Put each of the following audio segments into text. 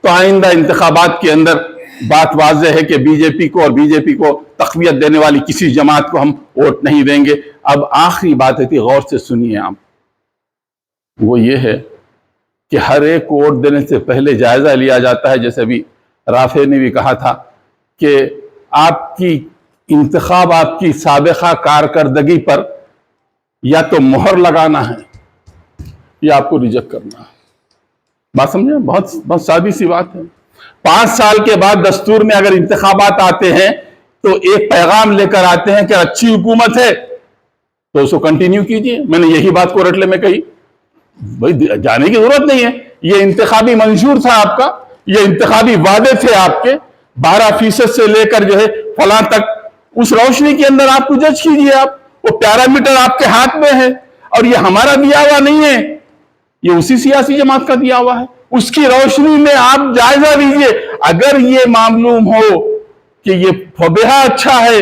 تو آئندہ انتخابات کے اندر بات واضح ہے کہ بی جے پی کو اور بی جے پی کو تقویت دینے والی کسی جماعت کو ہم ووٹ نہیں دیں گے۔ اب آخری بات ہے، غور سے سنیے آپ، وہ یہ ہے کہ ہر ایک کو ووٹ دینے سے پہلے جائزہ لیا جاتا ہے، جیسے ابھی رافع نے بھی کہا تھا کہ آپ کی انتخاب آپ کی سابقہ کارکردگی پر یا تو مہر لگانا ہے یا آپ کو ریجیکٹ کرنا ہے۔ بات سمجھے؟ بہت سادی سی بات ہے۔ 5 سال کے بعد دستور میں اگر انتخابات آتے ہیں تو ایک پیغام لے کر آتے ہیں کہ اچھی حکومت ہے تو اس کو کنٹینیو کیجئے۔ میں نے یہی بات کورٹلے میں کہی، بھائی جانے کی ضرورت نہیں ہے، یہ انتخابی منشور تھا آپ کا، یہ انتخابی وعدے تھے آپ کے، 12% سے لے کر جو ہے فلاں تک، اس روشنی کے اندر آپ کو جج کیجئے۔ آپ وہ پیرامیٹر آپ کے ہاتھ میں ہے، اور یہ ہمارا دیا ہوا نہیں ہے، یہ اسی سیاسی جماعت کا دیا ہوا ہے، اس کی روشنی میں آپ جائزہ لیجئے۔ اگر یہ معلوم ہو کہ یہ فبیہا اچھا ہے،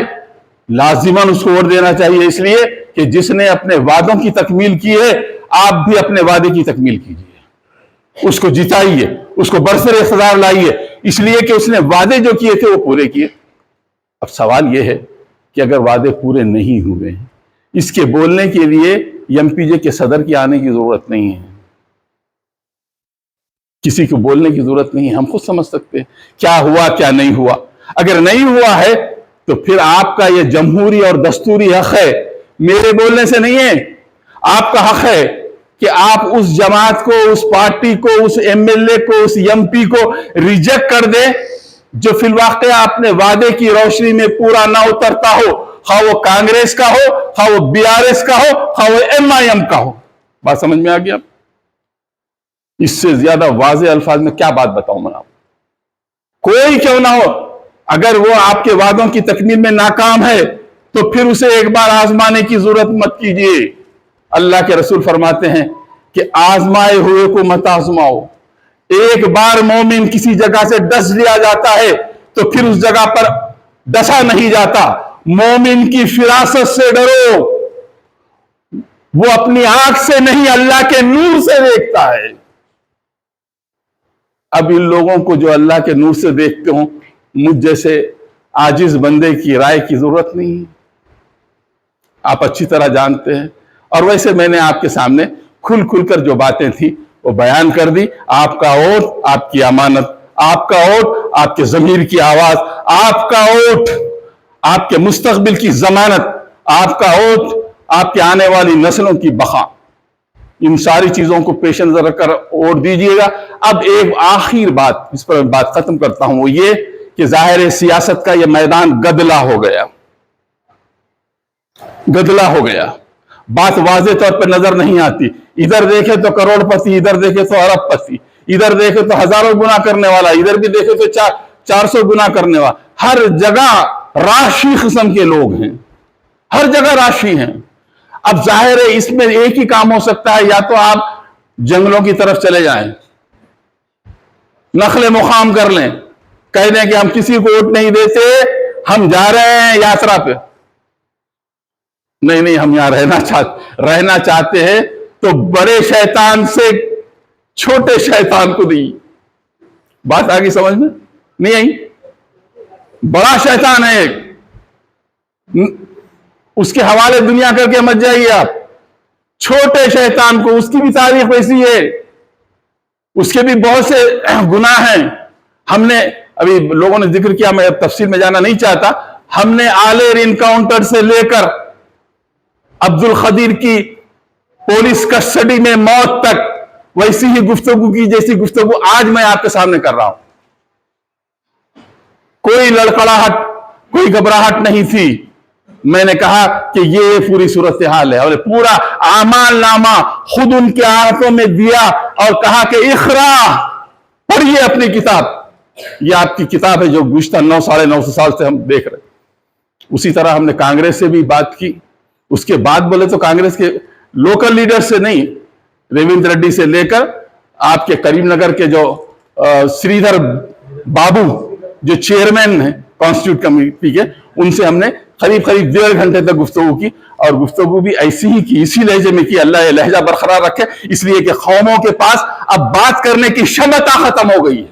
لازماً اس کو ووٹ دینا چاہیے، اس لیے کہ جس نے اپنے وعدوں کی تکمیل کی ہے، آپ بھی اپنے وعدے کی تکمیل کیجئے، اس کو جتائیے، اس کو برسر اقتدار لائیے، اس لیے کہ اس نے وعدے جو کیے تھے وہ پورے کیے۔ اب سوال یہ ہے کہ اگر وعدے پورے نہیں ہوئے ہیں، اس کے بولنے کے لیے ایم پی جے کے صدر کی آنے کی ضرورت نہیں ہے، کسی کو بولنے کی ضرورت نہیں ہے، ہم خود سمجھ سکتے ہیں کیا ہوا کیا نہیں ہوا۔ اگر نہیں ہوا ہے تو پھر آپ کا یہ جمہوری اور دستوری حق ہے، میرے بولنے سے نہیں ہے، آپ کا حق ہے کہ آپ اس جماعت کو، اس پارٹی کو، اس ایم ایل اے کو، اس ایم پی کو ریجیکٹ کر دیں جو فی الواقع اپنے وعدے کی روشنی میں پورا نہ اترتا ہو، خواہ وہ کانگریس کا ہو، خواہ وہ بی آر ایس کا ہو، خواہ وہ ایم آئی ایم کا ہو۔ بات سمجھ میں آ گیا؟ اس سے زیادہ واضح الفاظ میں کیا بات بتاؤں میں آپ؟ کوئی کیوں نہ ہو، اگر وہ آپ کے وعدوں کی تکمیل میں ناکام ہے تو پھر اسے ایک بار آزمانے کی ضرورت مت کیجیے۔ اللہ کے رسول فرماتے ہیں کہ آزمائے ہوئے کو مت آزماؤ۔ ایک بار مومن کسی جگہ سے ڈس لیا جاتا ہے تو پھر اس جگہ پر ڈسا نہیں جاتا۔ مومن کی فراست سے ڈرو، وہ اپنی آنکھ سے نہیں اللہ کے نور سے دیکھتا ہے۔ اب ان لوگوں کو جو اللہ کے نور سے دیکھتے ہوں، مجھ جیسے عاجز بندے کی رائے کی ضرورت نہیں ہے، آپ اچھی طرح جانتے ہیں۔ اور ویسے میں نے آپ کے سامنے کھل کر جو باتیں تھیں وہ بیان کر دی۔ آپ کا ووٹ آپ کی امانت، آپ کا ووٹ آپ کے ضمیر کی آواز، آپ کا ووٹ آپ کے مستقبل کی ضمانت، آپ کا ووٹ آپ کے آنے والی نسلوں کی بقا۔ ان ساری چیزوں کو پیش نظر رکھ کر ووٹ دیجیے گا۔ اب ایک آخر بات، اس پر بات ختم کرتا ہوں، وہ یہ کہ ظاہر ہے سیاست کا یہ میدان گدلا ہو گیا، گدلا ہو گیا، بات واضح طور پر نظر نہیں آتی۔ ادھر دیکھے تو کروڑ پتی، ادھر دیکھے تو ارب پتی، ادھر دیکھے تو ہزاروں گنا کرنے والا، ادھر بھی دیکھے تو 400 گنا کرنے والا۔ ہر جگہ راشی قسم کے لوگ ہیں، ہر جگہ راشی ہیں۔ اب ظاہر ہے اس میں ایک ہی کام ہو سکتا ہے، یا تو آپ جنگلوں کی طرف چلے جائیں، نخل مقام کر لیں، کہہ دیں کہ ہم کسی کو ووٹ نہیں دیتے، ہم جا رہے ہیں یاترا پہ۔ نہیں، ہم یہاں رہنا چاہتے ہیں تو بڑے شیطان سے چھوٹے شیطان کو دی۔ بات آگے سمجھ میں نہیں آئی؟ بڑا شیطان ہے ایک، اس کے حوالے دنیا کر کے مت جائیے آپ۔ چھوٹے شیطان کو، اس کی بھی تاریخ ویسی ہے، اس کے بھی بہت سے گناہ ہیں۔ ہم نے ابھی لوگوں نے ذکر کیا، میں تفصیل میں جانا نہیں چاہتا، ہم نے آلیر انکاؤنٹر سے لے کر عبد القدیر کی پولیس کسٹڈی میں موت تک ویسی ہی گفتگو کی جیسی گفتگو آج میں آپ کے سامنے کر رہا ہوں۔ کوئی لڑکڑاہٹ، کوئی گھبراہٹ نہیں تھی۔ میں نے کہا کہ یہ پوری صورتحال ہے، اور پورا اعمال نامہ خود ان کے ہاتھوں میں دیا اور کہا کہ اقرا، پڑھیے اپنی کتاب۔ یہ آپ کی کتاب ہے جو گزشتہ 9 ساڑھے 9 سال سے ہم دیکھ رہے ہیں۔ اسی طرح ہم نے کانگریس سے بھی بات کی۔ اس کے بعد بولے تو کانگریس کے لوکل لیڈر سے نہیں، ریونت ریڈی سے لے کر آپ کے کریم نگر کے جو سریدھر بابو جو چیئرمین ہیں کانسٹیٹیوٹ کمیٹی کے، ان سے ہم نے قریب 1.5 گھنٹے تک گفتگو کی، اور گفتگو بھی ایسی ہی کی، اسی لہجے میں کی۔ اللہ یہ لہجہ برقرار رکھے، اس لیے کہ قوموں کے پاس اب بات کرنے کی شمتا ختم ہو گئی ہے۔